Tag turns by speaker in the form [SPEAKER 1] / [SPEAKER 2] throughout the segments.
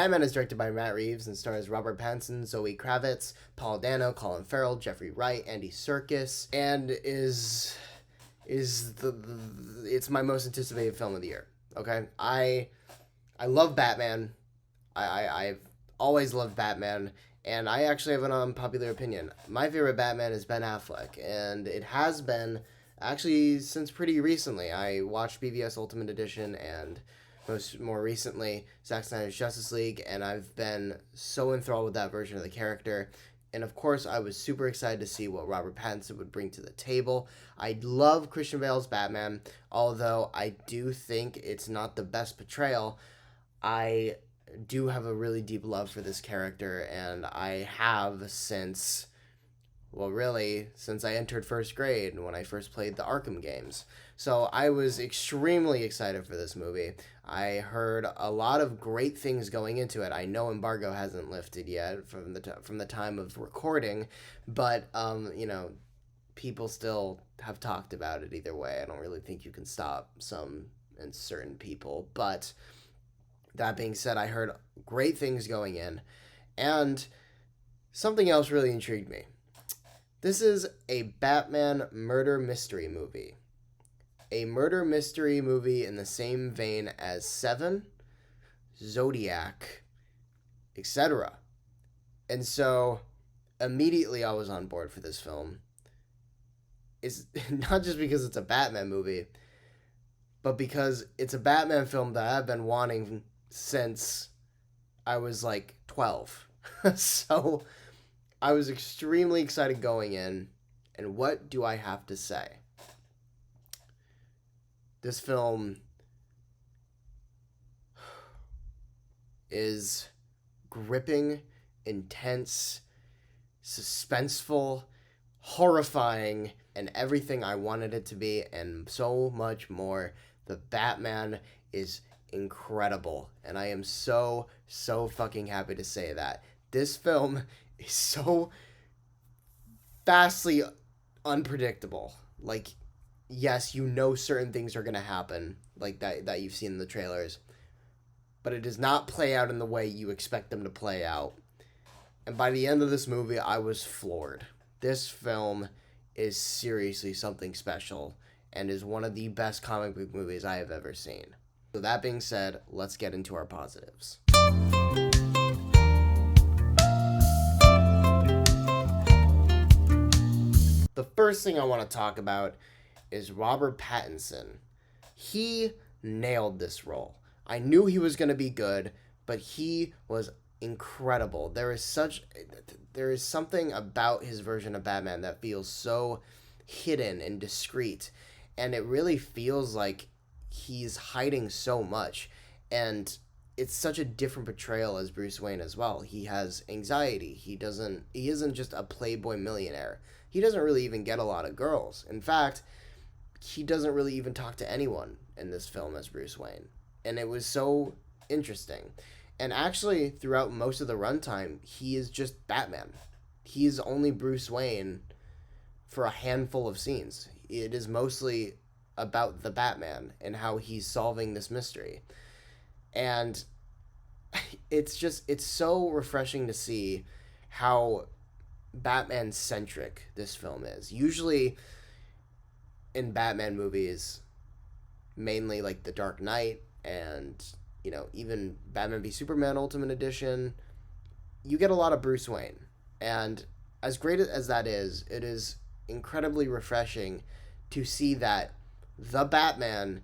[SPEAKER 1] Batman is directed by Matt Reeves and stars Robert Pattinson, Zoe Kravitz, Paul Dano, Colin Farrell, Jeffrey Wright, Andy Serkis, and is it's my most anticipated film of the year. Okay, I love Batman. I've always loved Batman, and I actually have an unpopular opinion. My favorite Batman is Ben Affleck, and it has been actually since pretty recently. I watched BVS Ultimate Edition and more recently Zack Snyder's Justice League, and I've been so enthralled with that version of the character. And of course, I was super excited to see what Robert Pattinson would bring to the table. I love Christian Bale's Batman, although I do think it's not the best portrayal. I do have a really deep love for this character, and I have since I entered first grade when I first played the Arkham games. So I was extremely excited for this movie. I heard a lot of great things going into it. I know embargo hasn't lifted yet from the time of recording, but people still have talked about it either way. I don't really think you can stop some and certain people. But that being said, I heard great things going in, and something else really intrigued me. This is a Batman murder mystery movie. A murder mystery movie in the same vein as Seven, Zodiac, etc. And so immediately I was on board for this film. It's not just because it's a Batman movie, but because it's a Batman film that I've been wanting since I was like 12. So I was extremely excited going in, and what do I have to say? This film is gripping, intense, suspenseful, horrifying, and everything I wanted it to be, and so much more. The Batman is incredible, and I am so fucking happy to say that. This film is so vastly unpredictable. Like, yes, you know certain things are going to happen, like that you've seen in the trailers, but it does not play out in the way you expect them to play out. And by the end of this movie, I was floored. This film is seriously something special and is one of the best comic book movies I have ever seen. So that being said, let's get into our positives. The first thing I want to talk about is Robert Pattinson. He nailed this role. I knew he was going to be good, but he was incredible. There is something about his version of Batman that feels so hidden and discreet, and it really feels like he's hiding so much, and it's such a different portrayal as Bruce Wayne as well. He has anxiety. He isn't just a playboy millionaire. He doesn't really even get a lot of girls. In fact, he doesn't really even talk to anyone in this film as Bruce Wayne. And it was so interesting. And actually, throughout most of the runtime, he is just Batman. He is only Bruce Wayne for a handful of scenes. It is mostly about the Batman and how he's solving this mystery. And it's so refreshing to see how Batman-centric this film is. Usually in Batman movies, mainly like The Dark Knight and, even Batman v Superman Ultimate Edition, you get a lot of Bruce Wayne. And as great as that is, it is incredibly refreshing to see that the Batman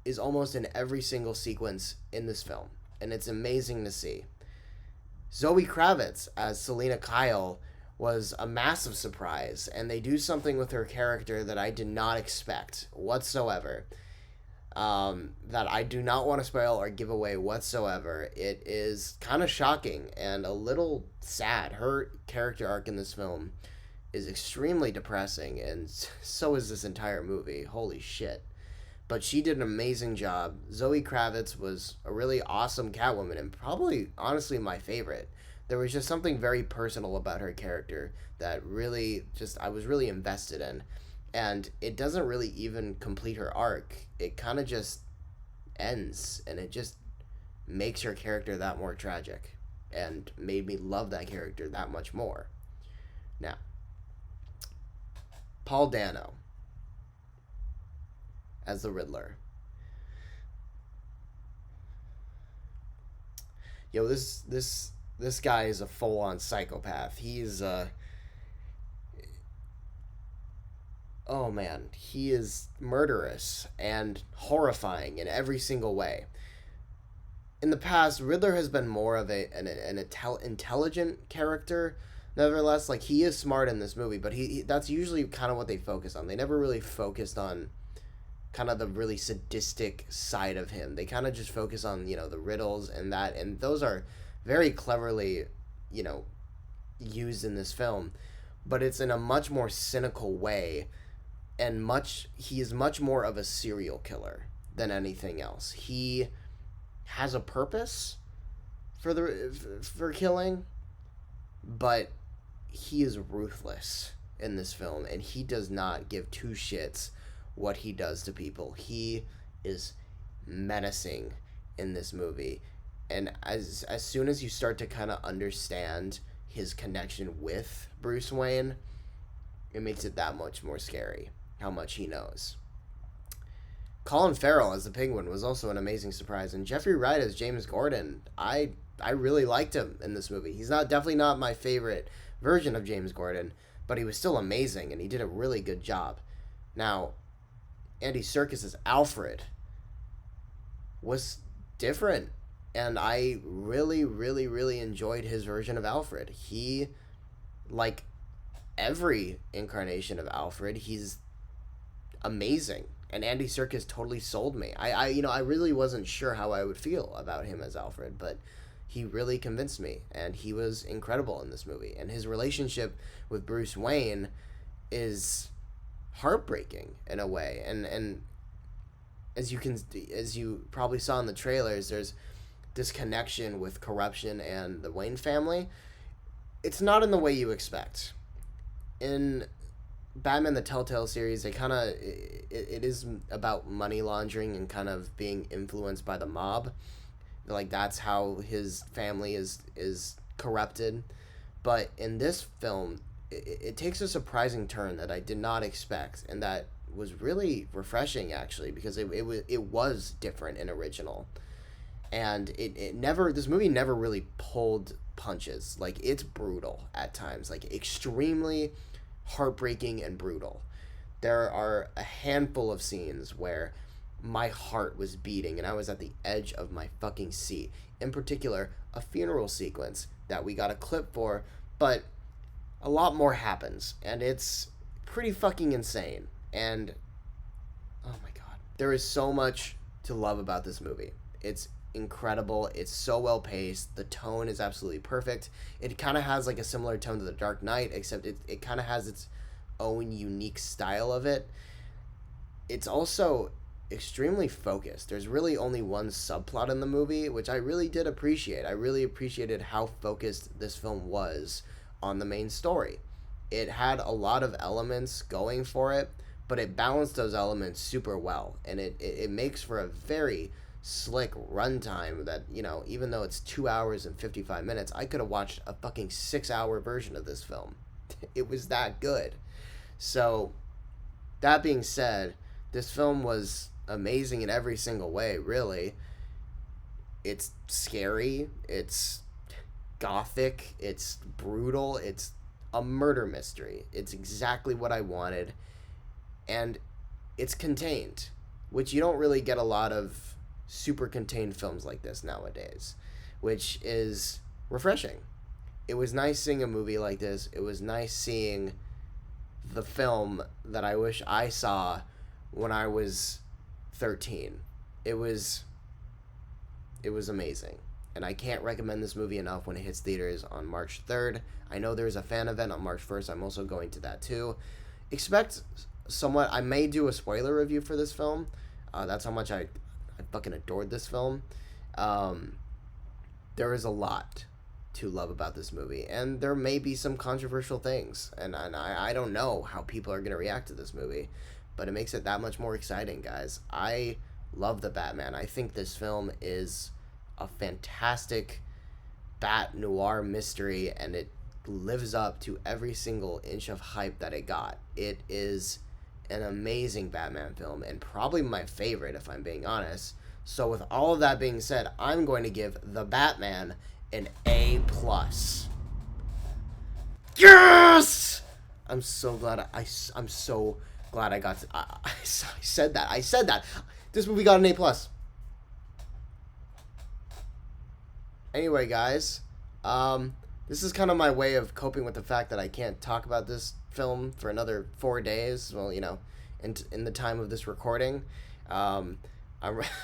[SPEAKER 1] is almost in every single sequence in this film. And it's amazing to see. Zoe Kravitz as Selina Kyle was a massive surprise, and they do something with her character that I did not expect whatsoever, that I do not want to spoil or give away whatsoever. It is kind of shocking and a little sad. Her character arc in this film is extremely depressing, and so is this entire movie. Holy shit. But she did an amazing job. Zoe Kravitz was a really awesome Catwoman, and probably, honestly, my favorite. There was just something very personal about her character that really I was really invested in. And it doesn't really even complete her arc. It kind of just ends, and it just makes her character that more tragic and made me love that character that much more. Now, Paul Dano as the Riddler. Yo, this guy is a full-on psychopath. He's oh man, he is murderous and horrifying in every single way. In the past, Riddler has been more of an intelligent character. Nevertheless, like, he is smart in this movie, but he that's usually kind of what they focus on. They never really focused on kind of the really sadistic side of him. They kind of just focus on, the riddles and that, and those are very cleverly, used in this film, but it's in a much more cynical way, and he is much more of a serial killer than anything else. He has a purpose for killing, but he is ruthless in this film, and he does not give two shits what he does to people. He is menacing in this movie, and as soon as you start to kind of understand his connection with Bruce Wayne, it makes it that much more scary how much he knows. Colin Farrell as the Penguin was also an amazing surprise, and Jeffrey Wright as James Gordon, I really liked him in this movie. He's definitely not my favorite version of James Gordon, but he was still amazing, and he did a really good job. Now, Andy Serkis as Alfred was different, and I really, really, really enjoyed his version of Alfred. He, like every incarnation of Alfred, he's amazing, and Andy Serkis totally sold me. I really wasn't sure how I would feel about him as Alfred, but he really convinced me, and he was incredible in this movie. And his relationship with Bruce Wayne is heartbreaking in a way, and as you probably saw in the trailers, there's this connection with corruption and the Wayne family. It's not in the way you expect. In Batman the Telltale series, it is about money laundering and kind of being influenced by the mob. Like, that's how his family is corrupted. But in this film, it takes a surprising turn that I did not expect, and that was really refreshing, actually, because it was different and original. And this movie never really pulled punches. Like, it's brutal at times, like extremely heartbreaking and brutal. There are a handful of scenes where my heart was beating and I was at the edge of my fucking seat. In particular, a funeral sequence that we got a clip for, but a lot more happens, and it's pretty fucking insane. And oh my god, there is so much to love about this movie. It's incredible. It's so well paced. The tone is absolutely perfect. It kind of has like a similar tone to The Dark Knight, except it kind of has its own unique style of it. It's also extremely focused. There's really only one subplot in the movie, which I really did appreciate. I really appreciated how focused this film was on the main story. It had a lot of elements going for it, but it balanced those elements super well, and it makes for a very slick runtime that, even though it's 2 hours and 55 minutes, I could have watched a fucking 6-hour version of this film. It was that good. So, that being said, this film was amazing in every single way, really. It's scary, it's gothic, it's brutal, it's a murder mystery. It's exactly what I wanted, and it's contained, which you don't really get a lot of super contained films like this nowadays, which is refreshing. It was nice seeing a movie like this. It was nice seeing the film that I wish I saw when I was 13. It was amazing, and I can't recommend this movie enough when it hits theaters on March 3rd. I know there's a fan event on March 1st. I'm also going to that too. Expect somewhat, I may do a spoiler review for this film. That's how much I fucking adored this film. There is a lot to love about this movie, and there may be some controversial things, and I don't know how people are going to react to this movie, but it makes it that much more exciting, guys. I love the Batman. I think this film is a fantastic bat noir mystery, and it lives up to every single inch of hype that it got. It is an amazing Batman film, and probably my favorite, if I'm being honest. So with all of that being said, I'm going to give The Batman an A+. Yes! I'm so glad I'm so glad I got to, I said that. I said that. This movie got an A+. Anyway, guys, this is kind of my way of coping with the fact that I can't talk about this film for another 4 days. Well, you know, in the time of this recording. I'm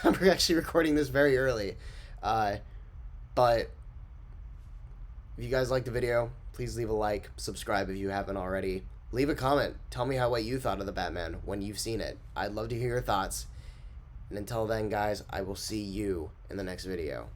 [SPEAKER 1] actually recording this very early. But if you guys liked the video, please leave a like, subscribe if you haven't already. Leave a comment. Tell me what you thought of The Batman when you've seen it. I'd love to hear your thoughts. And until then, guys, I will see you in the next video.